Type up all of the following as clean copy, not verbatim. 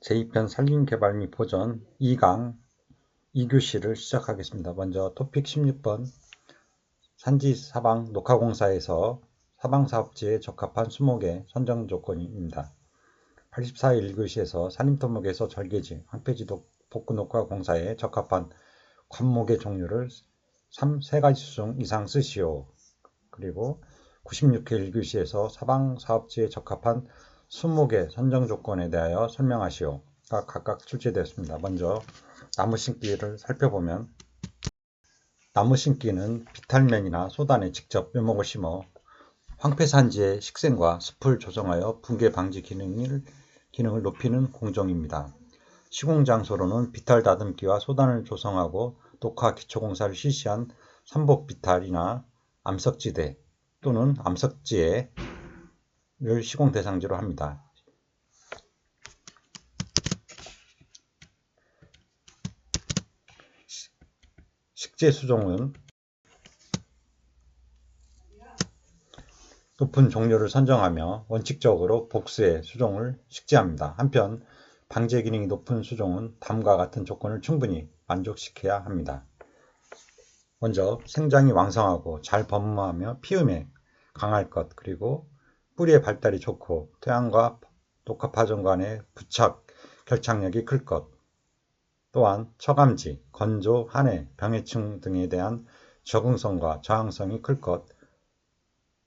제2편 산림개발 및 보전 2강 2교시를 시작하겠습니다. 먼저 토픽 16번 산지 사방 녹화공사에서 사방사업지에 적합한 수목의 선정 조건입니다. 84일 1교시에서 산림토목에서 절개지, 황폐지 복구 녹화공사에 적합한 관목의 종류를 3가지 중 이상 쓰시오. 그리고 96회 1교시에서 사방사업지에 적합한 수목의 선정 조건에 대하여 설명하시오가 각각 출제되었습니다. 먼저 나무 심기를 살펴보면 나무 심기는 비탈면이나 소단에 직접 묘목을 심어 황폐산지의 식생과 숲을 조성하여 붕괴 방지 기능을 높이는 공정입니다. 시공장소로는 비탈 다듬기와 소단을 조성하고 녹화 기초공사를 실시한 삼복비탈이나 암석지대 또는 암석지에를 시공 대상지로 합니다. 식재 수종은 높은 종류를 선정하며 원칙적으로 복수의 수종을 식재합니다. 한편 방제 기능이 높은 수종은 다음과 같은 조건을 충분히 만족시켜야 합니다. 먼저 생장이 왕성하고 잘 번무하며 피음에 강할 것, 그리고 뿌리의 발달이 좋고 토양과 녹화파종 간의 부착, 결착력이 클 것, 또한 처감지, 건조, 한해, 병해충 등에 대한 적응성과 저항성이 클 것,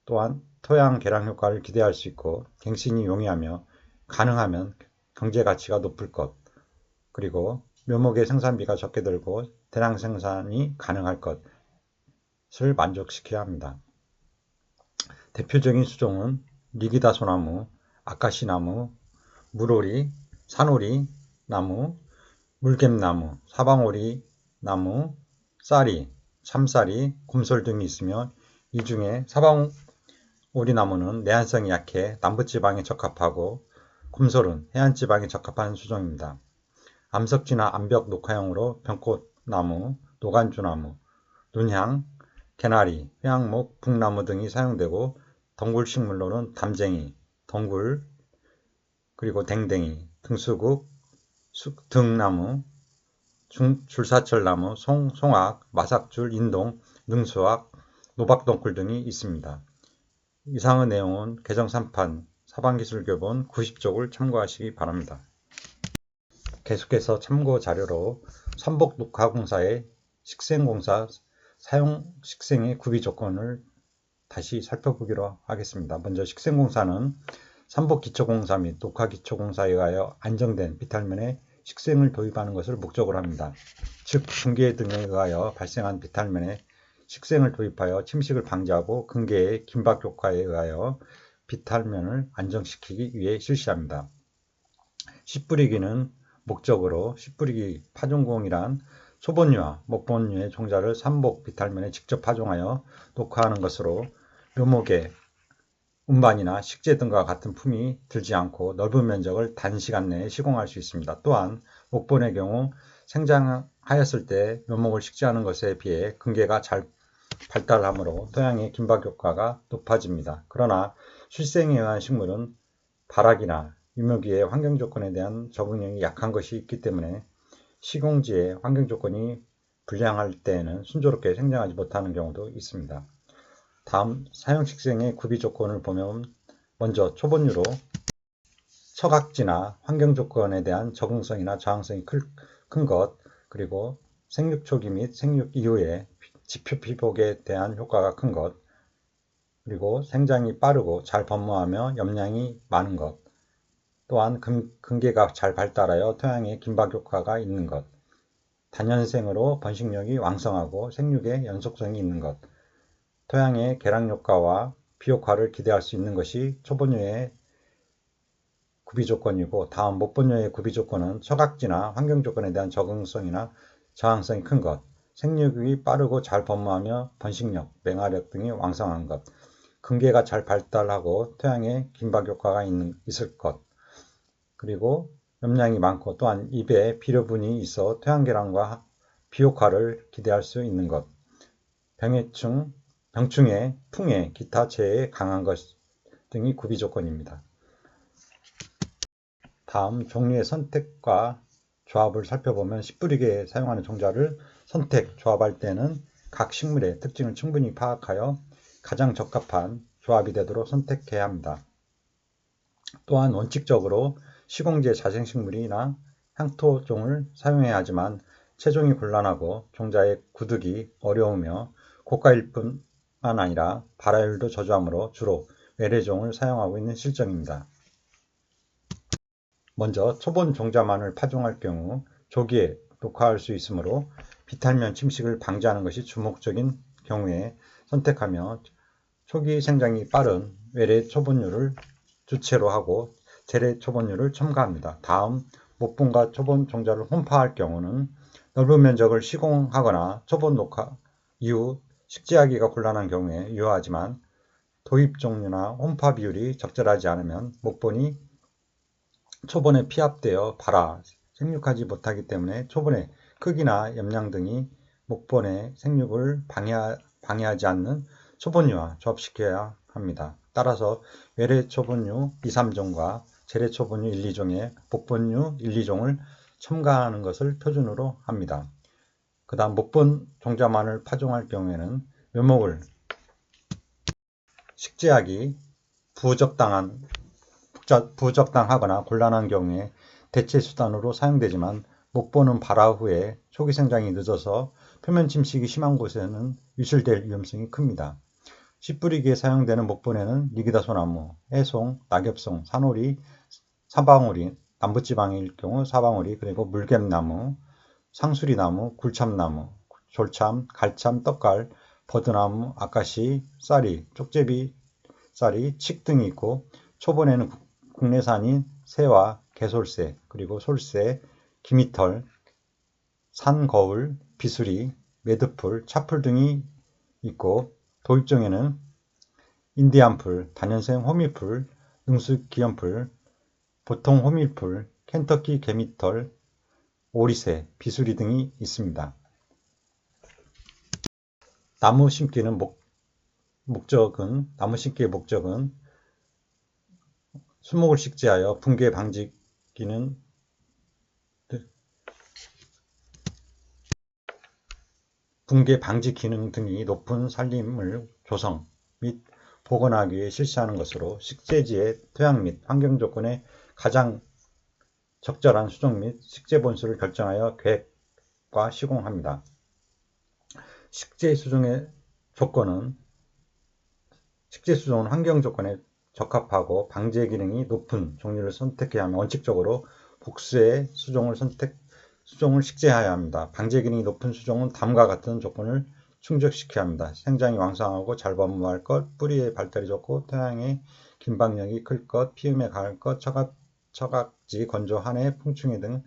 또한 토양 개량 효과를 기대할 수 있고 갱신이 용이하며 가능하면 경제가치가 높을 것, 그리고 묘목의 생산비가 적게 들고 대량 생산이 가능할 것을 만족시켜야 합니다. 대표적인 수종은 리기다소나무, 아카시나무, 물오리, 산오리 나무, 물갯나무, 사방오리 나무, 쌀이, 참쌀이, 곰솔 등이 있으며 이 중에 사방오리 나무는 내한성이 약해 남부지방에 적합하고 곰솔은 해안지방에 적합한 수종입니다. 암석지나 암벽 녹화용으로 병꽃나무, 노간주나무, 눈향, 개나리, 회양목, 북나무 등이 사용되고 덩굴식물로는 담쟁이, 덩굴, 그리고 댕댕이, 등수국, 등나무, 줄사철나무, 송악, 마삭줄, 인동, 능수악, 노박덩굴 등이 있습니다. 이상의 내용은 개정 3판 사방기술교본 90쪽을 참고하시기 바랍니다. 계속해서 참고 자료로 삼복녹화공사의 식생공사 사용 식생의 구비 조건을 다시 살펴보기로 하겠습니다. 먼저 식생공사는 삼복기초공사 및 녹화기초공사에 의하여 안정된 비탈면에 식생을 도입하는 것을 목적으로 합니다. 즉 금괴 등에 의하여 발생한 비탈면에 식생을 도입하여 침식을 방지하고 금괴의 긴박 효과에 의하여 비탈면을 안정시키기 위해 실시합니다. 씨뿌리기는 목적으로 씨뿌리기 파종공이란 초본류와 목본류의 종자를 삼복 비탈면에 직접 파종하여 녹화하는 것으로 묘목의 운반이나 식재 등과 같은 품이 들지 않고 넓은 면적을 단시간 내에 시공할 수 있습니다. 또한 목본의 경우 생장하였을 때 묘목을 식재하는 것에 비해 근계가 잘 발달하므로 토양의 긴박 효과가 높아집니다. 그러나 출생에 의한 식물은 발학이나 유묘기의 환경 조건에 대한 적응력이 약한 것이 있기 때문에 시공지의 환경 조건이 불량할 때에는 순조롭게 생장하지 못하는 경우도 있습니다. 다음 사용식생의 구비 조건을 보면 먼저 초본류로 처각지나 환경 조건에 대한 적응성이나 저항성이 큰 것, 그리고 생육 초기 및 생육 이후에 지표 피복에 대한 효과가 큰 것, 그리고 생장이 빠르고 잘 번무하며 염량이 많은 것, 또한 근계가 잘 발달하여 토양에 긴박 효과가 있는 것, 단연생으로 번식력이 왕성하고 생육에 연속성이 있는 것, 토양의 개량 효과와 비효과를 기대할 수 있는 것이 초본류의 구비 조건이고, 다음 목본류의 구비 조건은 처각지나 환경 조건에 대한 적응성이나 저항성이 큰 것, 생육이 빠르고 잘 번무하며 번식력, 맹화력 등이 왕성한 것, 근계가 잘 발달하고 토양에 긴박 효과가 있을 것, 그리고 염량이 많고 또한 잎에 비료분이 있어 토양 개량과 비효과를 기대할 수 있는 것, 병충해, 풍해, 기타 재해에 강한 것 등이 구비 조건입니다. 다음 종류의 선택과 조합을 살펴보면 씨 뿌리기에 사용하는 종자를 선택, 조합할 때는 각 식물의 특징을 충분히 파악하여 가장 적합한 조합이 되도록 선택해야 합니다. 또한 원칙적으로 시공제 자생식물이나 향토종을 사용해야 하지만 채종이 곤란하고 종자의 구득이 어려우며 고가일 뿐만 아니라 발화율도 저조하므로 주로 외래종을 사용하고 있는 실정입니다. 먼저 초본 종자만을 파종할 경우 조기에 녹화할 수 있으므로 비탈면 침식을 방지하는 것이 주목적인 경우에 선택하며 초기 생장이 빠른 외래 초본류를 주체로 하고 재래 초본류를 첨가합니다. 다음 목분과 초본 종자를 혼파할 경우는 넓은 면적을 시공하거나 초본 녹화 이후 식재하기가 곤란한 경우에 유효하지만 도입 종류나 혼파 비율이 적절하지 않으면 목본이 초본에 피합되어 발화, 생육하지 못하기 때문에 초본의 크기나 염량 등이 목본의 생육을 방해하지 않는 초본류와 조합시켜야 합니다. 따라서 외래 초본류 2, 3종과 재래 초본류 1, 2종의 목본류 1, 2종을 첨가하는 것을 표준으로 합니다. 그 다음 목본 종자만을 파종할 경우에는 묘목을 식재하기 부적당하거나 곤란한 경우에 대체 수단으로 사용되지만 목본은 발화 후에 초기 생장이 늦어서 표면 침식이 심한 곳에는 유실될 위험성이 큽니다. 씨 뿌리기에 사용되는 목본에는 리기다소나무, 해송, 낙엽송, 산오리, 사방오리, 남부지방일 경우 사방오리, 그리고 물갯나무, 상수리나무, 굴참나무, 졸참, 갈참, 떡갈, 버드나무, 아카시, 쌀이, 쪽제비, 쌀이, 칡 등이 있고 초본에는 국내산인 새와 개솔새, 그리고 솔새, 기미털, 산거울, 비수리, 매드풀, 차풀 등이 있고 도입종에는 인디안풀, 다년생 호미풀, 능수기연풀, 보통 호미풀, 켄터키 개미털, 오리새, 비수리 등이 있습니다. 나무 심기의 목적은 수목을 식재하여 붕괴 방지 기능 등이 높은 산림을 조성 및 복원하기 위해 실시하는 것으로 식재지의 토양 및 환경 조건에 가장 적절한 수종 및 식재 본수를 결정하여 계획과 시공합니다. 식재 수종은 환경 조건에 적합하고 방제 기능이 높은 종류를 선택해야 하며 원칙적으로 복수의 수종을 식재해야 합니다. 방제 기능이 높은 수종은 다음과 같은 조건을 충족시켜야 합니다. 생장이 왕성하고 잘 번무할 것, 뿌리의 발달이 좋고 토양의 긴박력이 클 것, 피음에 강할 것, 처각지, 건조, 한해, 풍충해 등에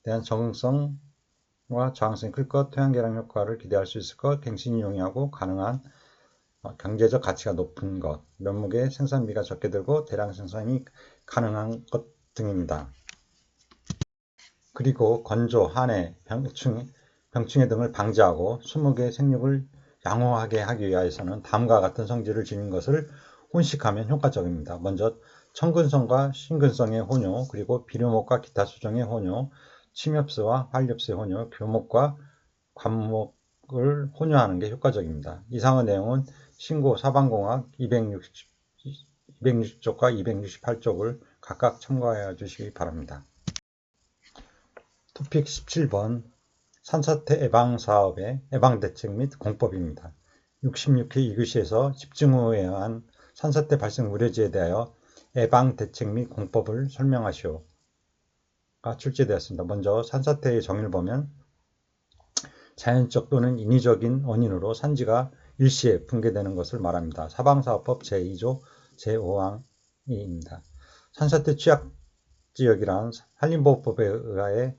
대한 적응성과 저항성이 클 것, 토양 개량 효과를 기대할 수 있을 것, 갱신이 용이하고 가능한 경제적 가치가 높은 것, 면목의 생산비가 적게 들고 대량 생산이 가능한 것 등입니다. 그리고 건조, 한해, 병충해 등을 방지하고 수목의 생육을 양호하게 하기 위해서는 다음과 같은 성질을 지닌 것을 혼식하면 효과적입니다. 먼저 청근성과 신근성의 혼요, 그리고 비료목과 기타 수종의 혼요, 침엽수와 활엽수의 혼요, 교목과 관목을 혼요하는 게 효과적입니다. 이상의 내용은 신고 사방공학 260쪽과 268쪽을 각각 참고해 주시기 바랍니다. 토픽 17번 산사태 예방사업의 예방대책 및 공법입니다. 66회 2교시에서 집중호우에 의한 산사태 발생 우려지에 대하여 예방대책 및 공법을 설명하시오가 출제되었습니다. 먼저 산사태의 정의를 보면 자연적 또는 인위적인 원인으로 산지가 일시에 붕괴되는 것을 말합니다. 사방사업법 제2조 제5항입니다. 산사태 취약지역이란 산림보호법에 의하여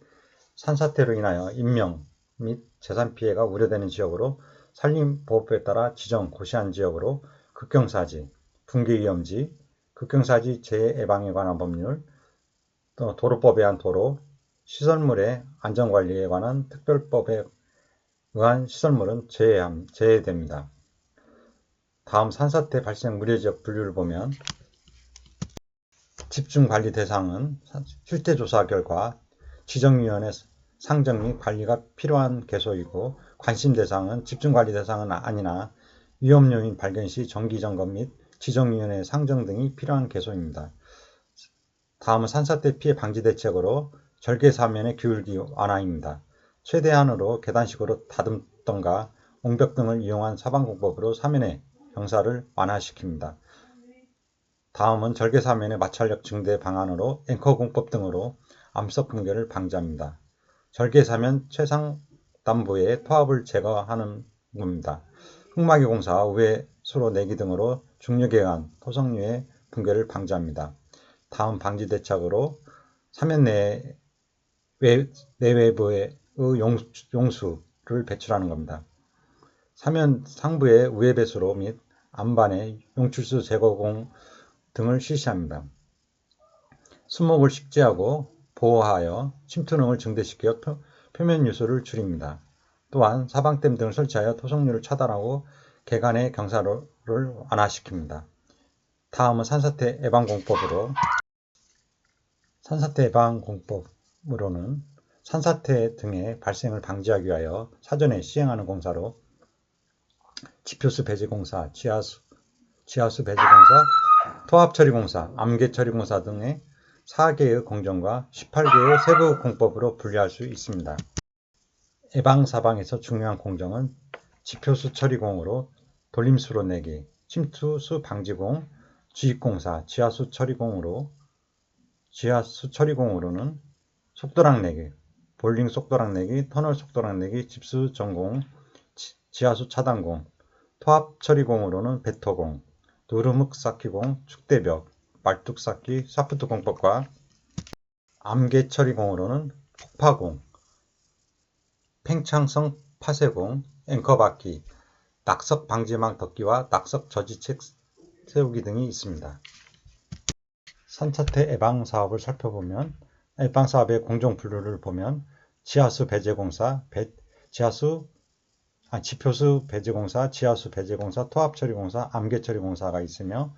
산사태로 인하여 인명 및 재산 피해가 우려되는 지역으로 산림보호법에 따라 지정 고시한 지역으로 극경사지, 붕괴위험지, 극경사지 재해 예방에 관한 법률, 또 도로법에 의한 도로, 시설물의 안전관리에 관한 특별법에 의한 시설물은 제외됩니다. 다음 산사태 발생 우려지역 분류를 보면 집중관리 대상은 실태조사 결과 지정위원회 상정 및 관리가 필요한 개소이고, 관심 대상은 집중관리 대상은 아니나 위험요인 발견 시 정기점검 및 지정위원회 상정 등이 필요한 개소입니다. 다음은 산사태 피해 방지 대책으로 절개사면의 기울기 완화입니다. 최대한으로 계단식으로 다듬던가 옹벽 등을 이용한 사방공법으로 사면의 경사를 완화시킵니다. 다음은 절개사면의 마찰력 증대 방안으로 앵커공법 등으로 암석 붕괴를 방지합니다. 절개사면 최상단부의 토합을 제거하는 겁니다. 흙막이 공사, 우회 수로 내기 등으로 중력에 의한 토성류의 붕괴를 방지합니다. 다음 방지 대책으로 사면 내외부의 용수를 배출하는 겁니다. 사면 상부의 우회 배수로 및 안반의 용출수 제거공 등을 실시합니다. 수목을 식재하고 보호하여 침투능을 증대시켜 표면 유수를 줄입니다. 또한 사방댐 등을 설치하여 토성류를 차단하고 개간의 경사를 완화시킵니다. 다음은 산사태 예방공법으로는 산사태 등의 발생을 방지하기 위하여 사전에 시행하는 공사로 지표수 배제공사, 지하수 배제공사, 토합처리공사, 암개처리공사 등의 4개의 공정과 18개의 세부 공법으로 분류할 수 있습니다. 예방사방에서 중요한 공정은 지표수 처리공으로 돌림수로 내기, 침투수 방지공, 주입공사, 지하수 처리공으로는 속도락 내기, 볼링 속도락 내기, 터널 속도락 내기, 집수 전공, 지하수 차단공, 토합 처리공으로는 배터공, 누르묵 쌓기공, 축대벽, 말뚝 쌓기, 샤프트 공법과 암개 처리공으로는 폭파공, 팽창성 파쇄공, 앵커 받기, 낙석 방지망 덮기와 낙석 저지책 세우기 등이 있습니다. 산사태 예방사업을 살펴보면 예방사업의 공정 분류를 보면 지하수 배제공사, 지표수 배제공사, 지하수 배제공사, 토합처리공사, 암개처리공사가 있으며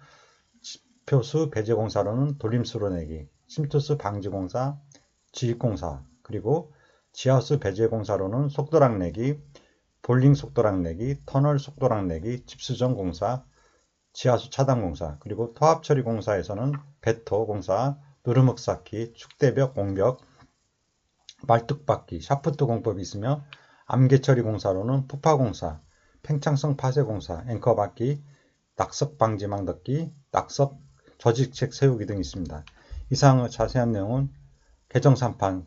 지표수 배제공사로는 돌림수로 내기, 침투수 방지공사, 지입공사, 그리고 지하수 배제공사로는 속도락 내기, 볼링 속도락 내기, 터널 속도락 내기, 집수전 공사, 지하수 차단공사, 그리고 토합처리공사에서는 배터 공사, 누르묵 쌓기, 축대벽 공벽, 말뚝 받기, 샤프트 공법이 있으며 암개처리 공사로는 폭파공사, 팽창성 파쇄공사, 앵커 받기, 낙석 방지망 덮기, 낙석 저지책 세우기 등이 있습니다. 이상의 자세한 내용은 개정3판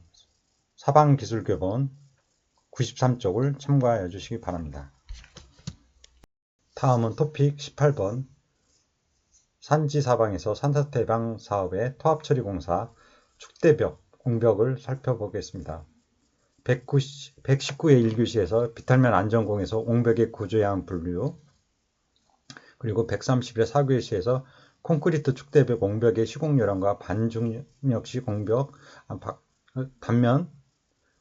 사방기술교본 93쪽을 참고하여 주시기 바랍니다. 다음은 토픽 18번 산지사방에서 산사태 예방 사업의 토합처리공사, 축대벽, 공벽을 살펴보겠습니다. 119의 1교시에서 비탈면 안전공에서 옹벽의 구조에 의한 분류, 그리고 130의 4교시에서 콘크리트 축대벽 옹벽의 시공요령과 반중력식 옹벽 단면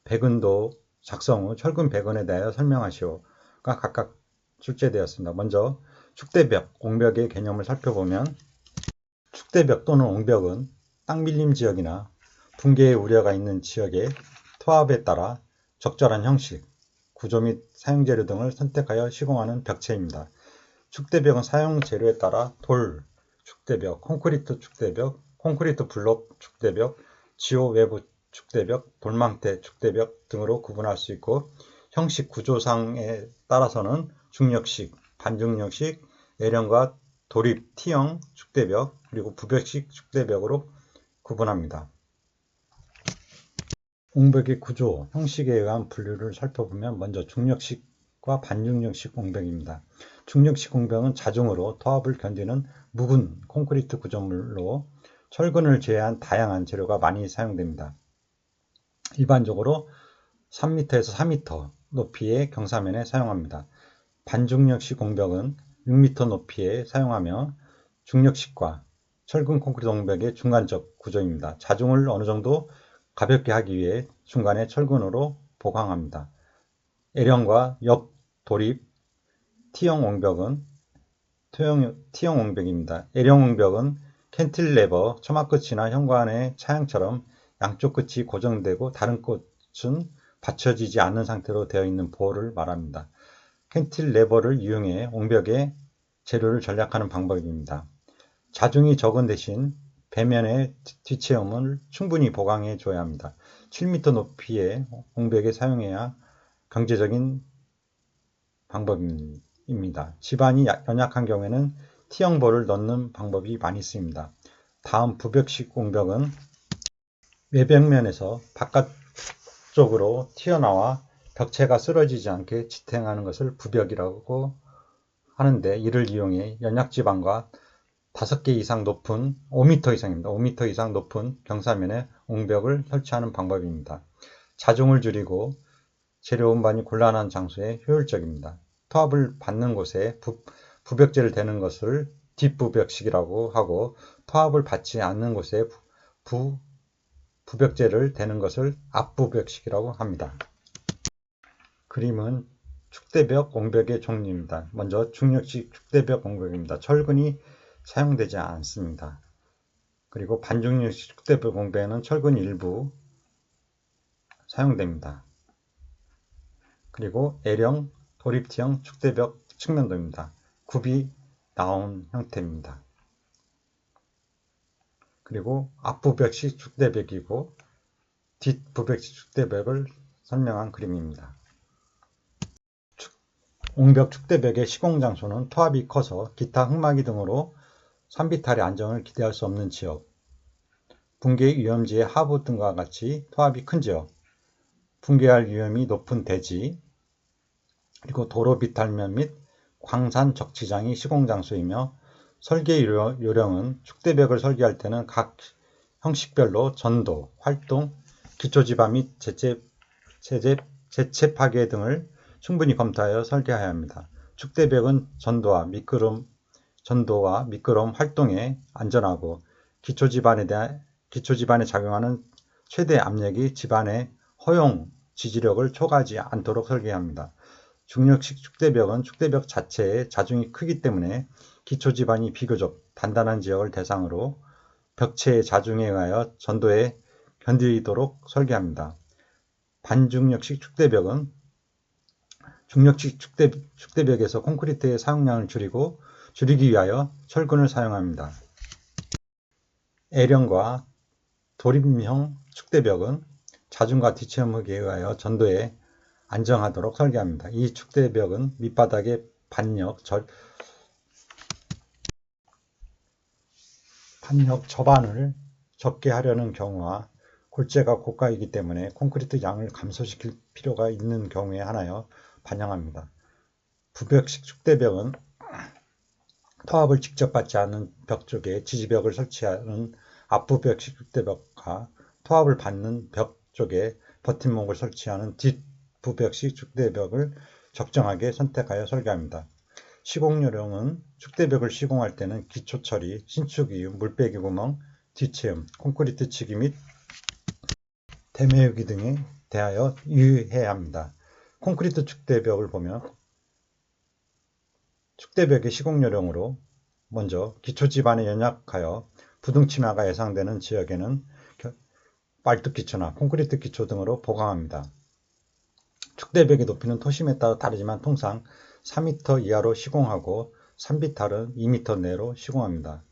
백은도 작성 후 철근 백은에 대하여 설명하시오가 각각 출제되었습니다. 먼저 축대벽, 옹벽의 개념을 살펴보면 축대벽 또는 옹벽은 땅 밀림 지역이나 붕괴의 우려가 있는 지역의 토합에 따라 적절한 형식, 구조 및 사용재료 등을 선택하여 시공하는 벽체입니다. 축대벽은 사용 재료에 따라 돌 축대벽, 콘크리트 축대벽, 콘크리트 블록 축대벽, 지오 외부 축대벽, 돌망대 축대벽 등으로 구분할 수 있고, 형식 구조상에 따라서는 중력식, 반중력식, 내령과 도립 T형 축대벽, 그리고 부벽식 축대벽으로 구분합니다. 옹벽의 구조, 형식에 의한 분류를 살펴보면 먼저 중력식과 반중력식 옹벽입니다. 중력식 옹벽은 자중으로 토합을 견디는 묵은 콘크리트 구조물로 철근을 제외한 다양한 재료가 많이 사용됩니다. 일반적으로 3m에서 4m 높이의 경사면에 사용합니다. 반중력식 옹벽은 6m 높이에 사용하며 중력식과 철근 콘크리트 옹벽의 중간적 구조입니다. 자중을 어느 정도 가볍게 하기 위해 중간에 철근으로 보강합니다. L형과 옆 돌입 T형 옹벽은 T형 옹벽입니다. L형 옹벽은 캔틸레버, 처마 끝이나 현관의 차양처럼 양쪽 끝이 고정되고 다른 끝은 받쳐지지 않는 상태로 되어 있는 보호를 말합니다. 캔틸레버를 이용해 옹벽의 재료를 전략하는 방법입니다. 자중이 적은 대신 배면의 뒷체험을 충분히 보강해 줘야 합니다. 7m 높이의 옹벽에 사용해야 경제적인 방법입니다. 집안이 연약한 경우에는 T형볼을 넣는 방법이 많이 쓰입니다. 다음 부벽식 옹벽은 외벽면에서 바깥쪽으로 튀어나와 벽체가 쓰러지지 않게 지탱하는 것을 부벽이라고 하는데, 이를 이용해 연약지방과 5개 이상 높은 5m 이상입니다. 5m 이상 높은 경사면에 옹벽을 설치하는 방법입니다. 자중을 줄이고 재료 운반이 곤란한 장소에 효율적입니다. 토합을 받는 곳에 부벽재를 대는 것을 뒷부벽식이라고 하고, 토합을 받지 않는 곳에 부벽재를 대는 것을 앞부벽식이라고 합니다. 그림은 축대벽 옹벽의 종류입니다. 먼저 중력식 축대벽 옹벽입니다. 철근이 사용되지 않습니다. 그리고 반중력식 축대벽 옹벽에는 철근이 일부 사용됩니다. 그리고 L형 도립티형 축대벽 측면도입니다. 굽이 나온 형태입니다. 그리고 앞부벽식 축대벽이고 뒷부벽식 축대벽을 설명한 그림입니다. 옹벽 축대벽의 시공 장소는 토합이 커서 기타 흙막이 등으로 산비탈의 안정을 기대할 수 없는 지역, 붕괴 위험지의 하부 등과 같이 토합이 큰 지역, 붕괴할 위험이 높은 대지, 그리고 도로 비탈면 및 광산 적치장이 시공 장소이며, 설계 요령은 축대벽을 설계할 때는 각 형식별로 전도, 활동, 기초지반 및 재체 파괴 등을 충분히 검토하여 설계해야 합니다. 축대벽은 전도와 미끄럼 활동에 안전하고, 기초지반에 작용하는 최대 압력이 지반의 허용 지지력을 초과하지 않도록 설계합니다. 중력식 축대벽은 축대벽 자체의 자중이 크기 때문에 기초지반이 비교적 단단한 지역을 대상으로 벽체의 자중에 의하여 전도에 견디도록 설계합니다. 반중력식 축대벽은 중력식 축대벽에서 콘크리트의 사용량을 줄이기 위하여 철근을 사용합니다. L형과 도립형 축대벽은 자중과 뒷체험흙에 의하여 전도에 안정하도록 설계합니다. 이 축대벽은 밑바닥의 반력 저반을 적게 하려는 경우와 골재가 고가이기 때문에 콘크리트 양을 감소시킬 필요가 있는 경우에 한하여 반영합니다. 부벽식 축대벽은 토합을 직접 받지 않는 벽 쪽에 지지벽을 설치하는 앞부벽식 축대벽과 토합을 받는 벽 쪽에 버팀목을 설치하는 뒷부벽식 축대벽을 적정하게 선택하여 설계합니다. 시공 요령은 축대벽을 시공할 때는 기초 처리, 신축 이음, 물빼기 구멍, 뒷체험, 콘크리트 치기 및 대매우기 등에 대하여 유의해야 합니다. 콘크리트 축대벽을 보면 축대벽의 시공 요령으로 먼저 기초 지반에 연약하여 부등 침하가 예상되는 지역에는 말뚝 기초나 콘크리트 기초 등으로 보강합니다. 축대벽의 높이는 토심에 따라 다르지만 통상 4m 이하로 시공하고 산비탈은 2m 내로 시공합니다.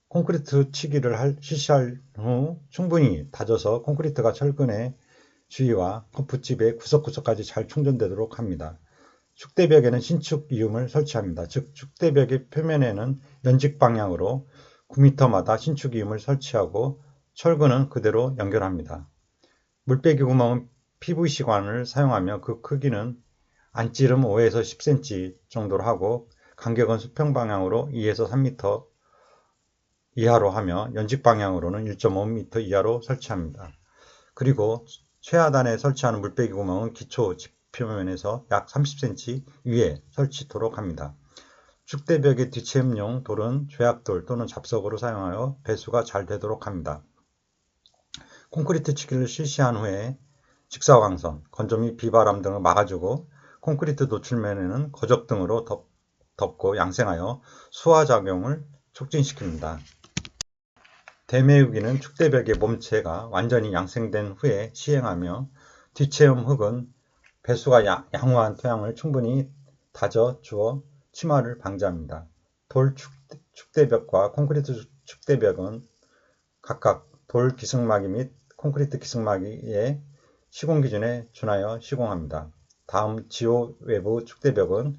콘크리트 치기를 실시할 후 충분히 다져서 콘크리트가 철근의 주위와 커프집의 구석구석까지 잘 충전되도록 합니다. 축대벽에는 신축 이음을 설치합니다. 즉 축대벽의 표면에는 연직 방향으로 9m마다 신축 이음을 설치하고 철근은 그대로 연결합니다. 물빼기 구멍은 PVC관을 사용하며 그 크기는 안찌름 5에서 10cm 정도로 하고 간격은 수평 방향으로 2에서 3m 이하로 하며 연직 방향으로는 1.5m 이하로 설치합니다. 그리고 최하단에 설치하는 물빼기 구멍은 기초 지표면에서 약 30cm 위에 설치토록 합니다. 축대벽의 뒷체험용 돌은 죄악돌 또는 잡석으로 사용하여 배수가 잘 되도록 합니다. 콘크리트 치기를 실시한 후에 직사광선, 건조 및 비바람 등을 막아주고 콘크리트 노출면에는 거적 등으로 덮고 양생하여 수화작용을 촉진시킵니다. 대매우기는 축대벽의 몸체가 완전히 양생된 후에 시행하며 뒷체험 흙은 배수가 양호한 토양을 충분히 다져 주어 침하를 방지합니다. 돌 축대벽과 콘크리트 축대벽은 각각 돌 기승막이 및 콘크리트 기승막이의 시공 기준에 준하여 시공합니다. 다음 지오 외부 축대벽은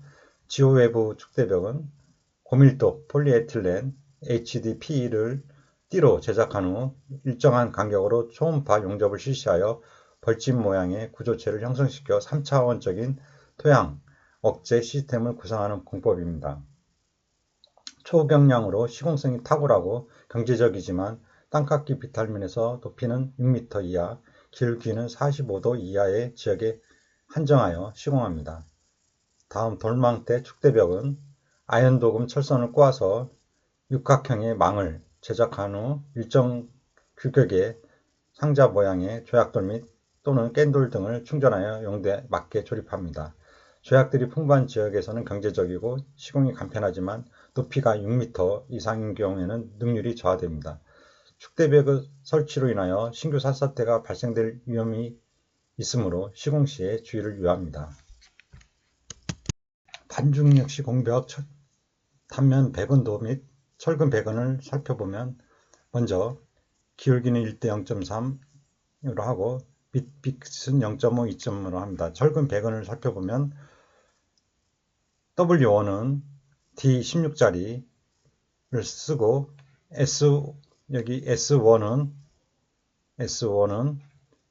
고밀도 폴리에틸렌 HDPE를 띠로 제작한 후 일정한 간격으로 초음파 용접을 실시하여 벌집 모양의 구조체를 형성시켜 3차원적인 토양 억제 시스템을 구성하는 공법입니다. 초경량으로 시공성이 탁월하고 경제적이지만 땅깎기 비탈면에서 높이는 6m 이하, 기울기는 45도 이하의 지역에 한정하여 시공합니다. 다음 돌망대 축대벽은 아연도금 철선을 꼬아서 육각형의 망을 제작한 후 일정 규격의 상자 모양의 조약돌 및 또는 깬돌 등을 충전하여 용도에 맞게 조립합니다. 조약들이 풍부한 지역에서는 경제적이고 시공이 간편하지만 높이가 6m 이상인 경우에는 능률이 저하됩니다. 축대벽의 설치로 인하여 신규 산사태가 발생될 위험이 있으므로 시공 시에 주의를 요합니다. 반중 역시 공벽 단면 배건도 및 철근 배건을 살펴보면 먼저 기울기는 1대 0.3으로 하고 빗빛은 0.5, 2.5로 합니다. 철근 배건을 살펴보면 W1은 D16짜리를 쓰고 여기 S1은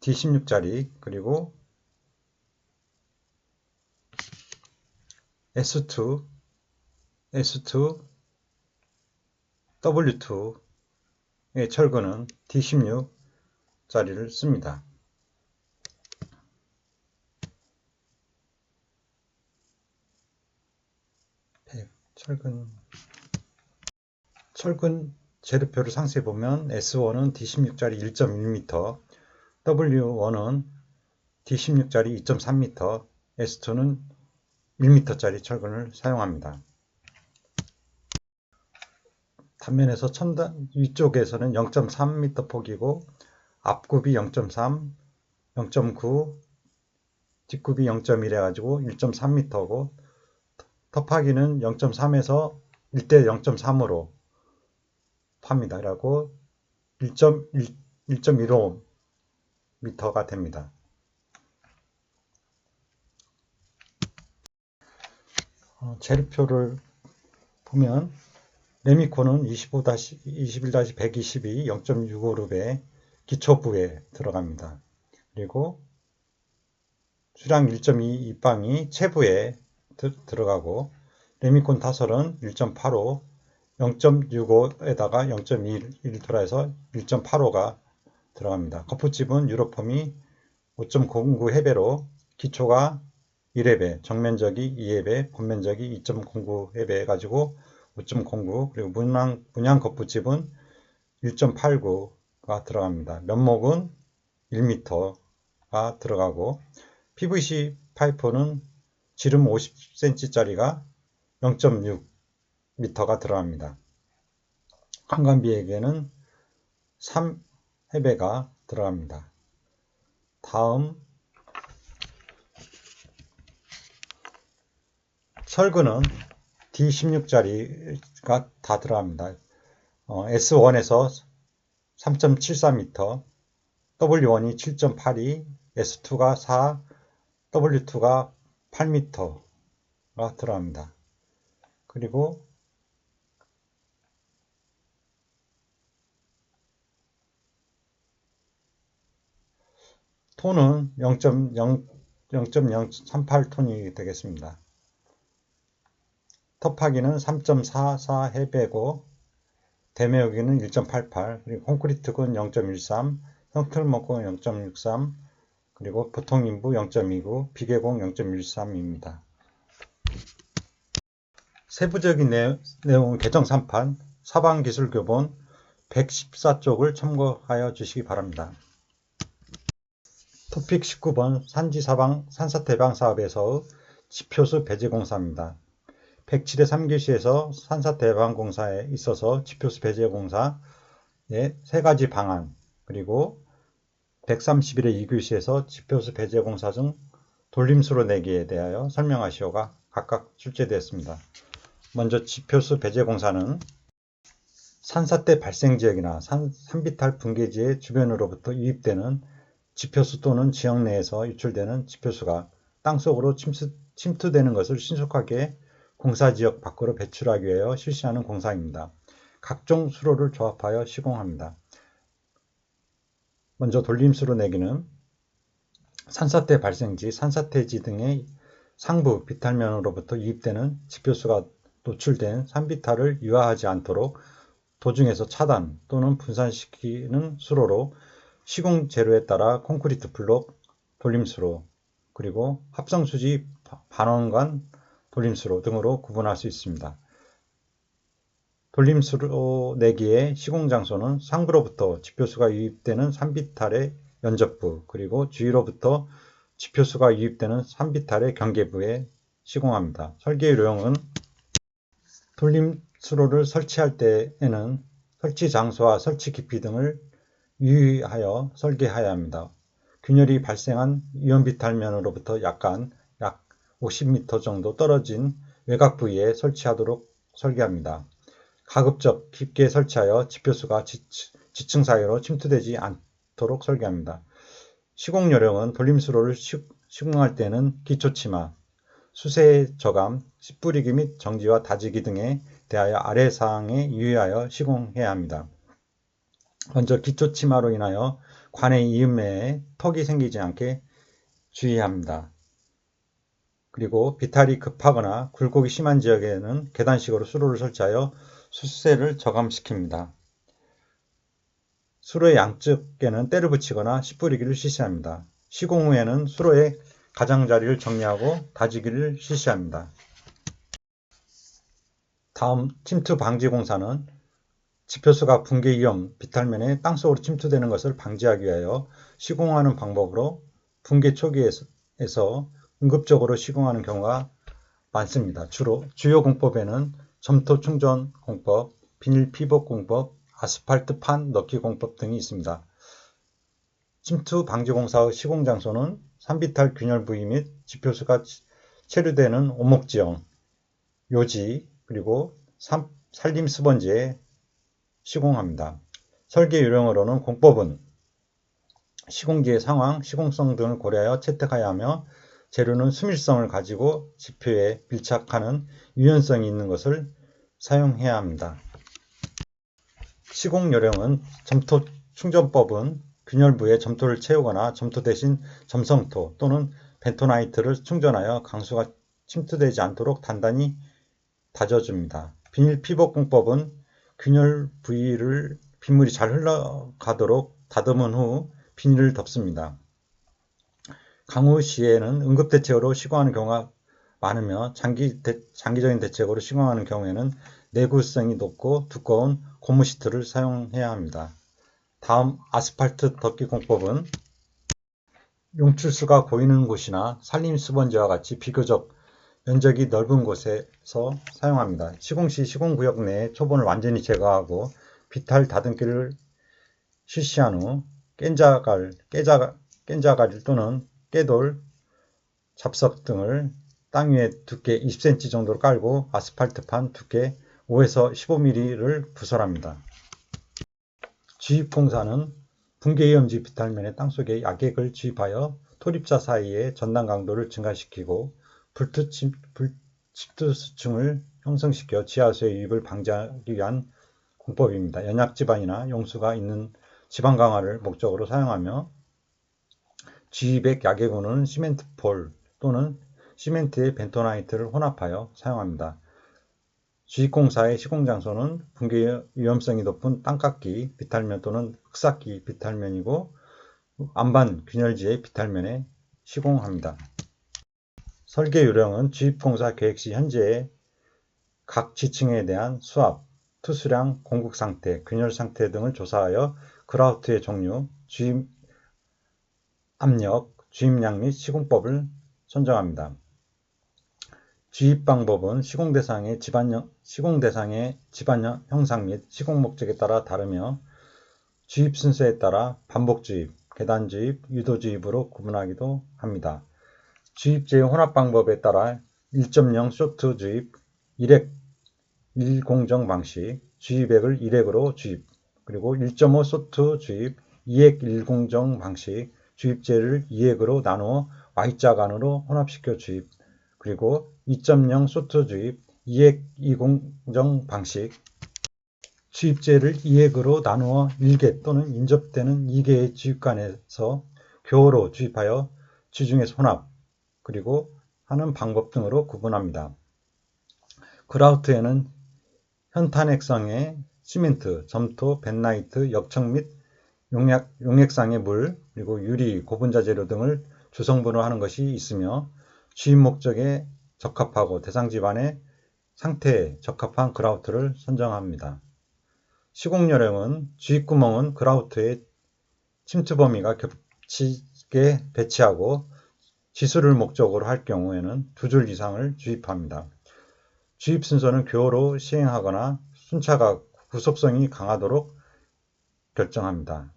D16짜리 그리고 S2, W2의 철근은 D16짜리를 씁니다. 철근 재료표를 상세히 보면 S1은 D16짜리 1.1m, W1은 D16짜리 2.3m, S2는 1m짜리 철근을 사용합니다. 단면에서 위쪽에서는 0.3m 폭이고 앞굽이 0.3, 0.9, 뒷굽이 0.1 해가지고 1.3m고 톱하기는 0.3에서 1대 0.3으로 팝니다. 그리고 1.15m가 됩니다. 재료표를 보면 레미콘은 21-122 0.65룹의 기초부에 들어갑니다. 그리고 수량 1.2 입방이 체부에 들어가고 레미콘 타설은 1.85 0.65에다가 0.1 돌아서 1.85가 들어갑니다. 거푸집은 유로폼이 5.09 해배로 기초가 1해배, 정면적이 2해배, 본면적이 2.09 해배 해가지고 5.09 그리고 문양 거푸집은 1.89가 들어갑니다. 면목은 1m가 들어가고 PVC 파이프는 지름 50cm짜리가 0.6m가 들어갑니다. 한관비에게는 3해배가 들어갑니다. 다음 철근은 D16짜리가 다 들어갑니다. S1에서 3.74m, W1이 7.82, S2가 4, W2가 8m가 들어갑니다. 그리고 톤은 0.038톤이 되겠습니다. 톱하기는 3.44 해배고 대매우기는 1.88 그리고 콘크리트군 0.13 형틀목공 0.63 그리고 보통인부 0.29 비계공 0.13입니다. 세부적인 내용은 개정 3판 사방기술교본 114쪽을 참고하여 주시기 바랍니다. 토픽 19번 산지사방 산사태방 사업에서의 지표수 배제공사입니다. 107회 3교시에서 산사태 예방공사에 있어서 지표수 배제 공사의 3가지 방안, 그리고 131회 2교시에서 지표수 배제 공사 중 돌림수로 내기에 대하여 설명하시오가 각각 출제되었습니다. 먼저 지표수 배제 공사는 산사태 발생지역이나 산비탈 분계지의 주변으로부터 유입되는 지표수 또는 지역 내에서 유출되는 지표수가 땅속으로 침투되는 것을 신속하게 공사지역 밖으로 배출하기 위하여 실시하는 공사입니다. 각종 수로를 조합하여 시공합니다. 먼저 돌림수로 내기는 산사태 발생지, 산사태지 등의 상부 비탈면으로부터 유입되는 지표수가 노출된 산비탈을 유화하지 않도록 도중에서 차단 또는 분산시키는 수로로 시공 재료에 따라 콘크리트 블록 돌림수로, 그리고 합성수지 반원관 돌림수로 등으로 구분할 수 있습니다. 돌림수로 내기의 시공 장소는 상부로부터 지표수가 유입되는 산비탈의 연접부, 그리고 주위로부터 지표수가 유입되는 산비탈의 경계부에 시공합니다. 설계 요령은 돌림수로를 설치할 때에는 설치 장소와 설치 깊이 등을 유의하여 설계해야 합니다. 균열이 발생한 유연비탈면으로부터 약 50m 정도 떨어진 외곽 부위에 설치하도록 설계합니다. 가급적 깊게 설치하여 지표수가 지층 사이로 침투되지 않도록 설계합니다. 시공 요령은 돌림수로를 시공할 때는 기초치마, 수세 저감, 씨 뿌리기 및 정지와 다지기 등에 대하여 아래 사항에 유의하여 시공해야 합니다. 먼저 기초치마로 인하여 관의 이음매에 턱이 생기지 않게 주의합니다. 그리고 비탈이 급하거나 굴곡이 심한 지역에는 계단식으로 수로를 설치하여 수세를 저감시킵니다. 수로의 양쪽에는 때를 붙이거나 씨 뿌리기를 실시합니다. 시공 후에는 수로의 가장자리를 정리하고 다지기를 실시합니다. 다음 침투 방지 공사는 지표수가 붕괴 위험 비탈면에 땅속으로 침투되는 것을 방지하기 위하여 시공하는 방법으로 붕괴 초기에서 응급적으로 시공하는 경우가 많습니다. 주로 주요 공법에는 점토 충전 공법, 비닐 피복 공법, 아스팔트 판 넣기 공법 등이 있습니다. 침투 방지 공사의 시공 장소는 산비탈 균열 부위 및 지표수가 체류되는 오목지형, 요지, 그리고 산림 스펀지에 시공합니다. 설계 요령으로는 공법은 시공지의 상황, 시공성 등을 고려하여 채택해야 하며 재료는 수밀성을 가지고 지표에 밀착하는 유연성이 있는 것을 사용해야 합니다. 시공 요령은 점토 충전법은 균열부에 점토를 채우거나 점토 대신 점성토 또는 벤토나이트를 충전하여 강수가 침투되지 않도록 단단히 다져줍니다. 비닐 피복 공법은 균열 부위를 빗물이 잘 흘러가도록 다듬은 후 비닐을 덮습니다. 강우 시에는 응급대책으로 시공하는 경우가 많으며 장기적인 대책으로 시공하는 경우에는 내구성이 높고 두꺼운 고무 시트를 사용해야 합니다. 다음 아스팔트 덮기 공법은 용출수가 고이는 곳이나 산림 스펀지와 같이 비교적 면적이 넓은 곳에서 사용합니다. 시공 시 시공구역 내에 초본을 완전히 제거하고 비탈 다듬기를 실시한 후 깬자갈 또는 깨돌, 잡석 등을 땅 위에 두께 20cm 정도로 깔고 아스팔트판 두께 5에서 15mm를 부설합니다. 주입공사는 붕괴위험지 비탈면의 땅속에 약액을 주입하여 토립자 사이의 전단 강도를 증가시키고 불특집수층을 형성시켜 지하수의 유입을 방지하기 위한 공법입니다. 연약지반이나 용수가 있는 지방 강화를 목적으로 사용하며 주입액 약액으로는 시멘트 볼 또는 시멘트에 벤토나이트를 혼합하여 사용합니다. 주입공사의 시공장소는 붕괴 위험성이 높은 땅깎기 비탈면 또는 흙삭기 비탈면이고 안반 균열지의 비탈면에 시공합니다. 설계 요령은 주입공사 계획 시 현재의 각 지층에 대한 수압, 투수량, 공급 상태, 균열 상태 등을 조사하여 그라우트의 종류, 주입 압력, 주입량 및 시공법을 선정합니다. 주입 방법은 시공 대상의 집안 형상 및 시공 목적에 따라 다르며 주입 순서에 따라 반복 주입, 계단 주입, 유도 주입으로 구분하기도 합니다. 주입제의 혼합 방법에 따라 1.0 쇼트 주입, 1액 1공정 방식, 주입액을 1액으로 주입, 그리고 1.5 쇼트 주입, 2액 1공정 방식, 주입제를 2액으로 나누어 Y자 간으로 혼합시켜 주입, 그리고 2.0 쇼트 주입, 2액 2공정 방식, 주입제를 2액으로 나누어 1개 또는 인접되는 2개의 주입관에서 교호로 주입하여 주중에서 혼합, 그리고 하는 방법 등으로 구분합니다. 그라우트에는 현탄핵성의 시멘트, 점토, 벤나이트, 역청 및 용액상의 물, 그리고 유리, 고분자 재료 등을 주성분으로 하는 것이 있으며 주입 목적에 적합하고 대상 집안의 상태에 적합한 그라우트를 선정합니다. 시공요령은 주입구멍은 그라우트의 침투 범위가 겹치게 배치하고 지수를 목적으로 할 경우에는 2줄 이상을 주입합니다. 주입 순서는 교호로 시행하거나 순차가 구속성이 강하도록 결정합니다.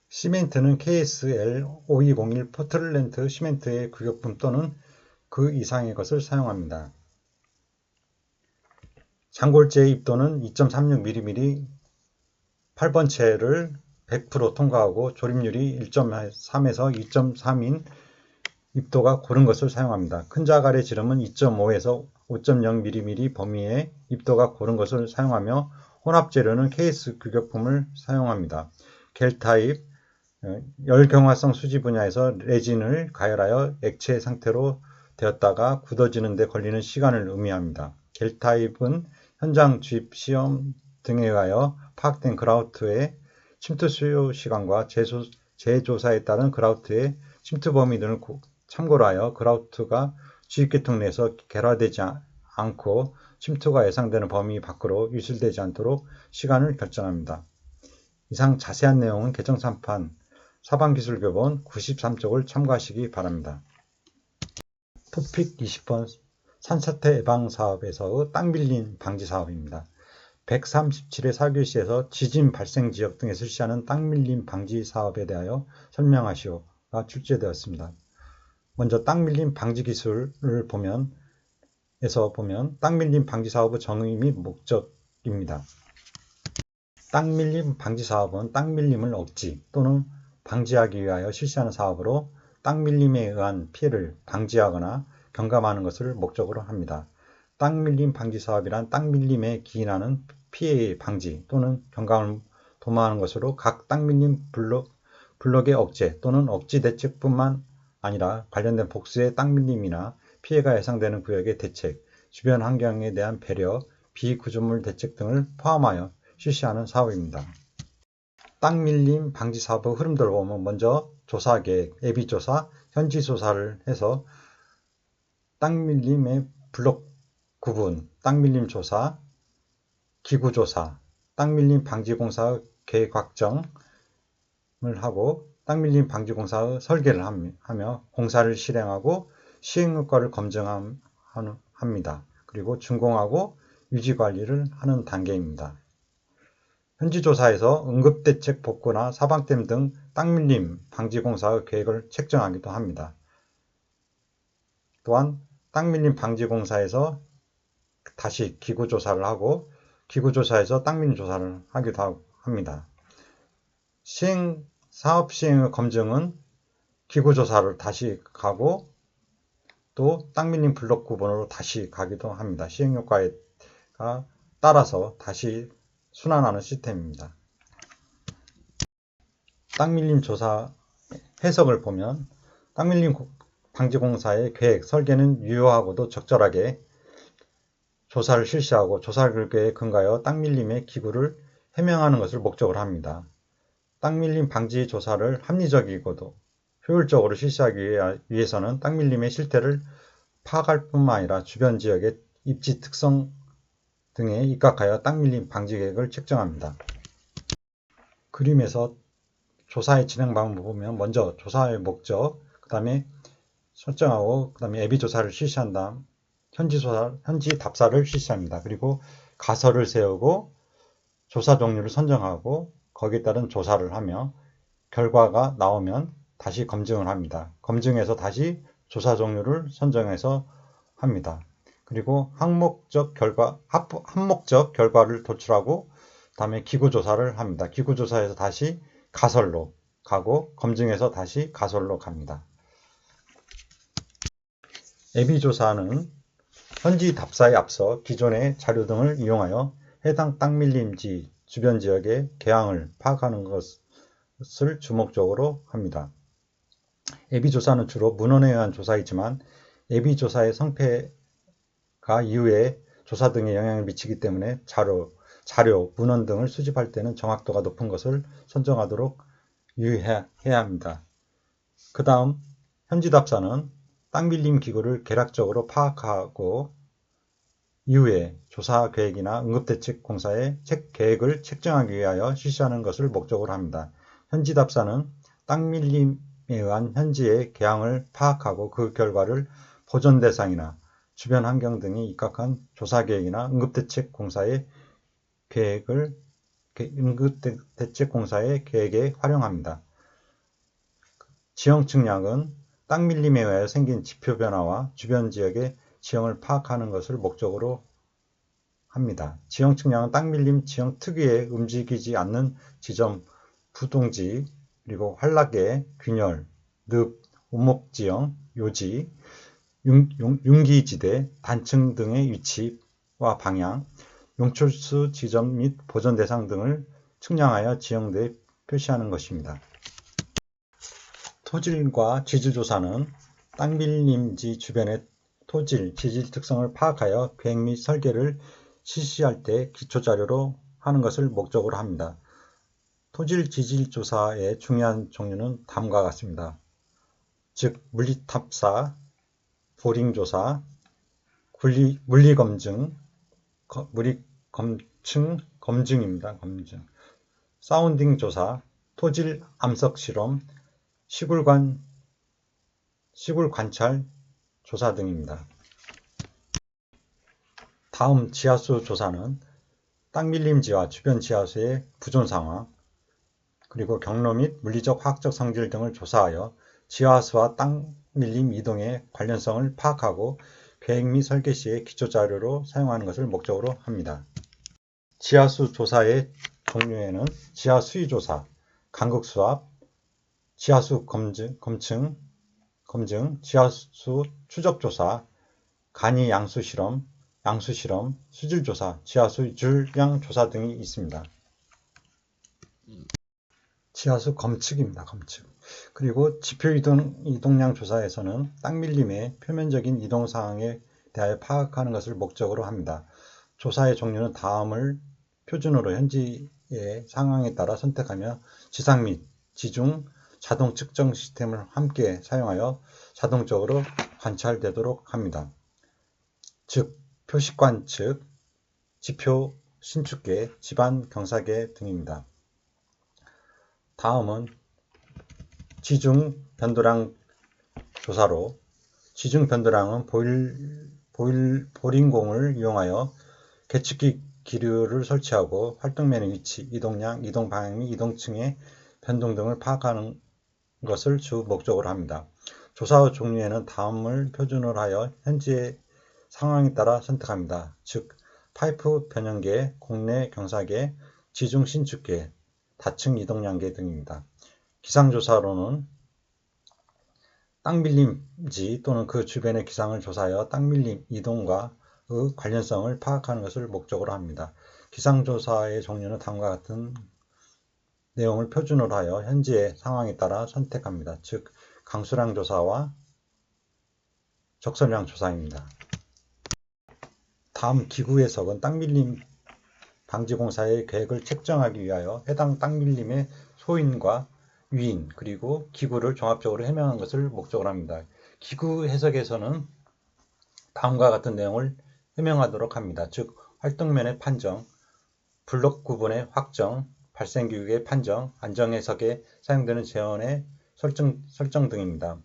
시멘트는 KSL5201 포틀랜드 시멘트의 규격품 또는 그 이상의 것을 사용합니다. 장골제의 입도는 2.36mm 8번체를 100% 통과하고 조립률이 1.3에서 2.3인 입도가 고른 것을 사용합니다. 큰 자갈의 지름은 2.5에서 5.0mm 범위의 입도가 고른 것을 사용하며 혼합재료는 KS 규격품을 사용합니다. 겔 타입, 열경화성 수지 분야에서 레진을 가열하여 액체 상태로 되었다가 굳어지는 데 걸리는 시간을 의미합니다. 겔 타입은 현장 주입 시험 등에 의하여 파악된 그라우트의 침투 수요 시간과 재조사에 따른 그라우트의 침투 범위 등을 참고로 하여 그라우트가 주입계통 내에서 결화되지 않고 침투가 예상되는 범위 밖으로 유출되지 않도록 시간을 결정합니다. 이상 자세한 내용은 개정 3판 사방기술교본 93쪽을 참고하시기 바랍니다. 토픽 20번 산사태 예방 사업에서의 땅 밀림 방지 사업입니다. 137회 4교시에서 지진 발생 지역 등에 실시하는 땅 밀림 방지 사업에 대하여 설명하시오가 출제되었습니다. 먼저 땅 밀림 방지 기술을 보면 땅 밀림 방지 사업의 정의 및 목적입니다. 땅 밀림 방지 사업은 땅 밀림을 억지 또는 방지하기 위하여 실시하는 사업으로 땅 밀림에 의한 피해를 방지하거나 경감하는 것을 목적으로 합니다. 땅 밀림 방지 사업이란 땅 밀림에 기인하는 피해의 방지 또는 경감을 도모하는 것으로 각 땅 밀림 블록의 억제 또는 억지 대책뿐만 아니라 관련된 복수의 땅 밀림이나 피해가 예상되는 구역의 대책, 주변 환경에 대한 배려, 비구조물 대책 등을 포함하여 실시하는 사업입니다. 땅 밀림 방지 사업의 흐름들을 보면 먼저 조사 계획, 예비조사, 현지 조사를 해서 땅 밀림의 블록 구분, 땅 밀림 조사, 기구 조사, 땅 밀림 방지 공사의 계획 확정을 하고 땅 밀림 방지 공사의 설계를 하며 공사를 실행하고 시행 효과를 검증합니다. 그리고 준공하고 유지 관리를 하는 단계입니다. 현지조사에서 응급대책 복구나 사방댐 등 땅밀림 방지공사의 계획을 책정하기도 합니다. 또한 땅밀림 방지공사에서 다시 기구조사를 하고 기구조사에서 땅밀림 조사를 하기도 합니다. 사업 시행의 검증은 기구조사를 다시 가고 또 땅밀림 블록 구분으로 다시 가기도 합니다. 시행효과에 따라서 다시 순환하는 시스템입니다. 땅밀림 조사 해석을 보면 땅밀림 방지공사의 계획, 설계는 유효하고도 적절하게 조사를 실시하고 조사 결과에 근거하여 땅밀림의 기구를 해명하는 것을 목적으로 합니다. 땅밀림 방지 조사를 합리적이고도 효율적으로 실시하기 위해서는 땅밀림의 실태를 파악할 뿐만 아니라 주변 지역의 입지 특성 등에 입각하여 땅밀림 방지 계획을 책정합니다. 그림에서 조사의 진행 방법을 보면 먼저 조사의 목적, 그 다음에 설정하고 그 다음에 예비조사를 실시한 다음 현지 답사를 실시합니다. 그리고 가설을 세우고 조사 종류를 선정하고 거기에 따른 조사를 하며 결과가 나오면 다시 검증을 합니다. 검증해서 다시 조사 종류를 선정해서 합니다. 그리고 항목적 결과를 도출하고 다음에 기구조사를 합니다. 기구조사에서 다시 가설로 가고 검증해서 다시 가설로 갑니다. 예비조사는 현지 답사에 앞서 기존의 자료 등을 이용하여 해당 땅 밀림지 주변 지역의 개항을 파악하는 것을 주목적으로 합니다. 예비조사는 주로 문헌에 의한 조사이지만 예비조사의 성패가 이후에 조사 등에 영향을 미치기 때문에 자료, 문헌 등을 수집할 때는 정확도가 높은 것을 선정하도록 유의해야 합니다. 그 다음 현지답사는 땅 밀림 기구를 개략적으로 파악하고 이후에 조사 계획이나 응급대책 공사의 계획을 책정하기 위하여 실시하는 것을 목적으로 합니다. 현지답사는 땅 밀림에 의한 현지의 개항을 파악하고 그 결과를 보전 대상이나 주변 환경 등이 입각한 조사 계획이나 응급대책 공사의 계획에 활용합니다. 지형 측량은 땅 밀림에 의하여 생긴 지표 변화와 주변 지역의 지형을 파악하는 것을 목적으로 합니다. 지형 측량은 땅 밀림 지형 특유의 움직이지 않는 지점, 부동지, 그리고 활락의 균열, 늪, 온목 지형, 요지, 융기지대, 단층 등의 위치와 방향, 용출수 지점 및 보전 대상 등을 측량하여 지형대에 표시하는 것입니다. 토질과 지질조사는 땅 밀림지 주변의 토질, 지질 특성을 파악하여 계획 및 설계를 실시할 때 기초자료로 하는 것을 목적으로 합니다. 토질, 지질 조사의 중요한 종류는 다음과 같습니다. 즉, 물리탐사, 보링조사, 물리검증, 검증입니다. 검증. 사운딩 조사, 토질 암석 실험, 시굴 관찰 조사 등입니다. 다음 지하수 조사는 땅 밀림지와 주변 지하수의 부존 상황, 그리고 경로 및 물리적 화학적 성질 등을 조사하여 지하수와 땅 밀림 이동의 관련성을 파악하고 계획 및 설계 시의 기초자료로 사용하는 것을 목적으로 합니다. 지하수 조사의 종류에는 지하수위 조사, 간극수압, 지하수 검증, 지하수 추적조사, 간이 양수실험, 수질조사, 지하수 줄량 조사 등이 있습니다. 지하수 검측입니다. 검측. 그리고 지표 이동량 조사에서는 땅 밀림의 표면적인 이동 상황에 대하여 파악하는 것을 목적으로 합니다. 조사의 종류는 다음을 표준으로 현지의 상황에 따라 선택하며 지상 및 지중 자동 측정 시스템을 함께 사용하여 자동적으로 관찰되도록 합니다. 즉, 표식 관측, 지표 신축계, 지반 경사계 등입니다. 다음은 지중 변도량 조사로 지중 변도량은 보링공을 이용하여 계측기 기류를 설치하고 활동면의 위치, 이동량, 이동 방향 및 이동층의 변동 등을 파악하는 것을 주 목적으로 합니다. 조사 종류에는 다음을 표준으로 하여 현지의 상황에 따라 선택합니다. 즉, 파이프 변형계, 공내 경사계, 지중 신축계, 다층 이동량계 등입니다. 기상조사로는 땅 밀림지 또는 그 주변의 기상을 조사하여 땅 밀림 이동과 의 관련성을 파악하는 것을 목적으로 합니다. 기상조사의 종류는 다음과 같은 내용을 표준으로 하여 현지의 상황에 따라 선택합니다. 즉, 강수량 조사와 적설량 조사입니다. 다음 기구 해석은 땅 밀림 방지공사의 계획을 책정하기 위하여 해당 땅 밀림의 소인과 유인 그리고 기구를 종합적으로 해명한 것을 목적으로 합니다. 기구 해석에서는 다음과 같은 내용을 해명하도록 합니다. 즉, 활동면의 판정, 블록 구분의 확정, 발생기구의 판정, 안정해석에 사용되는 재원의 설정 등입니다.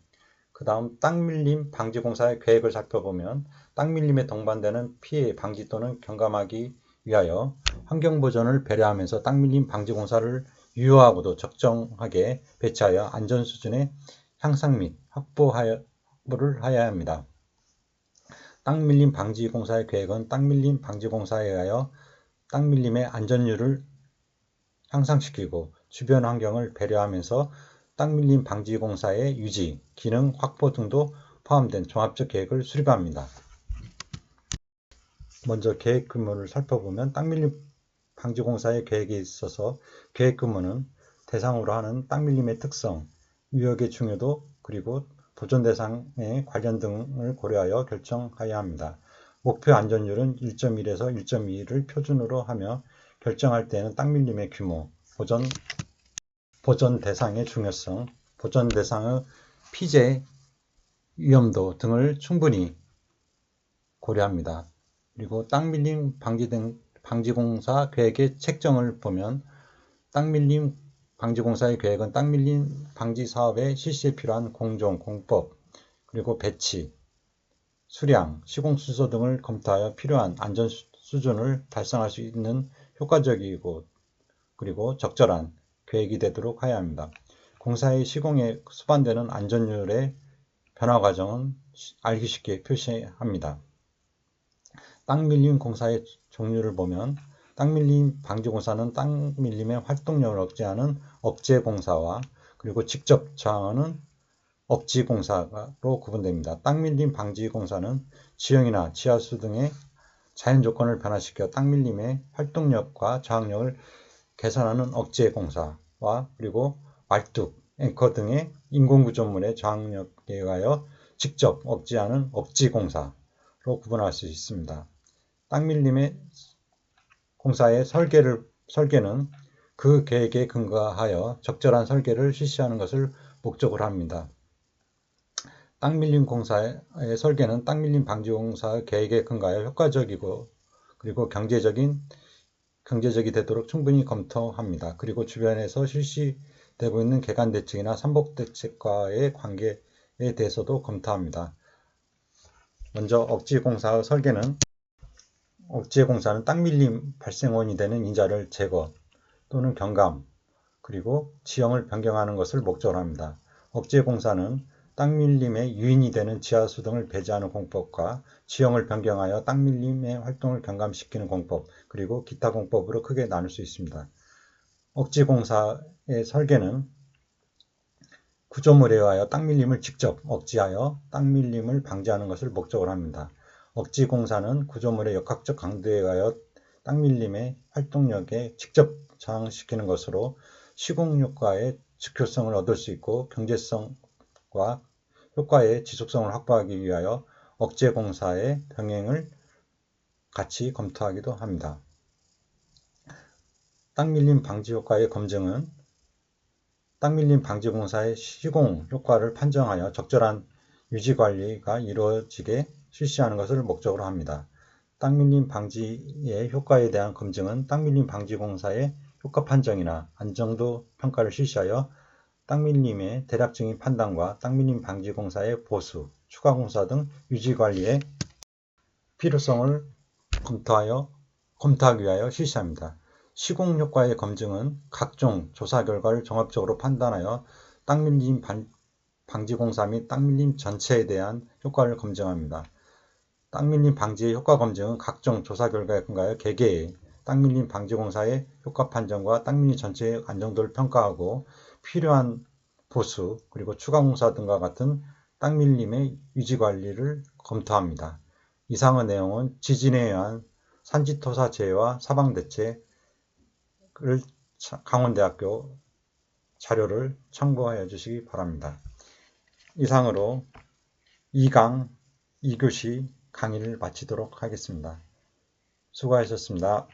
그 다음 땅밀림 방지공사의 계획을 살펴보면 땅밀림에 동반되는 피해 방지 또는 경감하기 위하여 환경보전을 배려하면서 땅밀림 방지공사를 유효하고도 적정하게 배치하여 안전수준의 향상 및 확보를 하여야 합니다. 땅밀림 방지공사의 계획은 땅밀림 방지공사에 의하여 땅밀림의 안전율을 향상시키고 주변 환경을 배려하면서 땅밀림 방지공사의 유지, 기능 확보 등도 포함된 종합적 계획을 수립합니다. 먼저 계획 근무를 살펴보면 땅밀림 방지공사의 계획에 있어서 계획 근무는 대상으로 하는 땅밀림의 특성, 유역의 중요도, 그리고 보존 대상의 관련 등을 고려하여 결정하여야 합니다. 목표 안전율은 1.1에서 1.2를 표준으로 하며 결정할 때에는 땅밀림의 규모, 보존 대상의 중요성, 보존 대상의 피재 위험도 등을 충분히 고려합니다. 그리고 땅밀림 방지공사 계획의 책정을 보면 땅밀림 방지공사의 계획은 땅밀림 방지 사업의 실시에 필요한 공정, 공법, 그리고 배치, 수량, 시공순서 등을 검토하여 필요한 안전 수준을 달성할 수 있는 효과적이고 그리고 적절한 계획이 되도록 하여야 합니다. 공사의 시공에 수반되는 안전율의 변화 과정은 알기 쉽게 표시합니다. 땅밀림 공사의 종류를 보면 땅밀림 방지공사는 땅밀림의 활동량을 억제하는 억제공사와 그리고 직접 저항하는 억지공사로 구분됩니다. 땅밀림 방지공사는 지형이나 지하수 등의 자연 조건을 변화시켜 땅밀림의 활동력과 저항력을 개선하는 억제공사와 그리고 말뚝, 앵커 등의 인공구조물의 저항력에 의하여 직접 억제하는 억지공사로 구분할 수 있습니다. 땅밀림의 공사의 설계는 그 계획에 근거하여 적절한 설계를 실시하는 것을 목적으로 합니다. 땅밀림 공사의 설계는 땅밀림 방지공사의 계획에 근거하여 효과적이고 그리고 경제적이 되도록 충분히 검토합니다. 그리고 주변에서 실시되고 있는 개간대책이나 삼복대책과의 관계에 대해서도 검토합니다. 먼저 억지공사의 설계는 억지공사는 땅밀림 발생원이 되는 인자를 제거 또는 경감 그리고 지형을 변경하는 것을 목적으로 합니다. 억지공사는 땅밀림의 유인이 되는 지하수 등을 배제하는 공법과 지형을 변경하여 땅밀림의 활동을 경감시키는 공법 그리고 기타 공법으로 크게 나눌 수 있습니다. 억지공사의 설계는 구조물에 의하여 땅밀림을 직접 억제하여 땅밀림을 방지하는 것을 목적으로 합니다. 억지공사는 구조물의 역학적 강도에 의하여 땅밀림의 활동력에 직접 저항시키는 것으로 시공효과의 즉효성을 얻을 수 있고 경제성과 효과의 지속성을 확보하기 위하여 억제공사의 병행을 같이 검토하기도 합니다. 땅밀림 방지 효과의 검증은 땅밀림 방지공사의 시공 효과를 판정하여 적절한 유지관리가 이루어지게 실시하는 것을 목적으로 합니다. 땅밀림 방지의 효과에 대한 검증은 땅밀림 방지공사의 효과 판정이나 안정도 평가를 실시하여 땅밀림의 대략적인 판단과 땅밀림 방지공사의 보수, 추가공사 등 유지관리의 필요성을 검토하기 위하여 실시합니다. 시공효과의 검증은 각종 조사 결과를 종합적으로 판단하여 땅밀림 방지공사 및 땅밀림 전체에 대한 효과를 검증합니다. 땅밀림 방지의 효과 검증은 각종 조사 결과에 근거하여 개개의 땅밀림 방지공사의 효과 판정과 땅밀림 전체의 안정도를 평가하고 필요한 보수 그리고 추가공사 등과 같은 땅밀림의 유지관리를 검토합니다. 이상의 내용은 지진에 의한 산지토사 재해와 사방대책을 강원대학교 자료를 참고하여 주시기 바랍니다. 이상으로 2강 2교시 강의를 마치도록 하겠습니다. 수고하셨습니다.